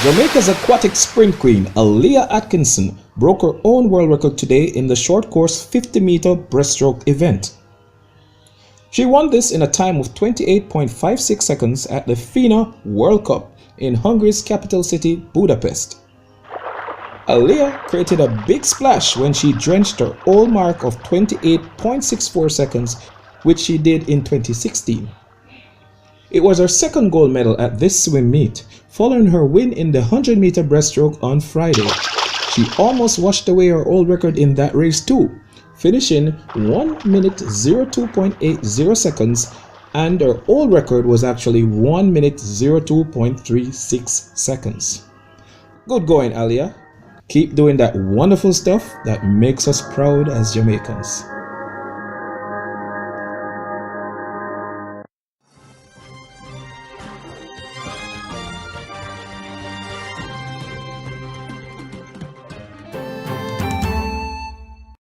Jamaica's aquatic sprint queen, Alia Atkinson, broke her own world record today in the short course 50-meter breaststroke event. She won this in a time of 28.56 seconds at the FINA World Cup in Hungary's capital city, Budapest. Alia created a big splash when she drenched her old mark of 28.64 seconds, which she did in 2016. It was her second gold medal at this swim meet, following her win in the 100-meter breaststroke on Friday. She almost washed away her old record in that race too, finishing 1 minute 02.80 seconds, and her old record was actually 1 minute 02.36 seconds. Good going, Alia. Keep doing that wonderful stuff that makes us proud as Jamaicans.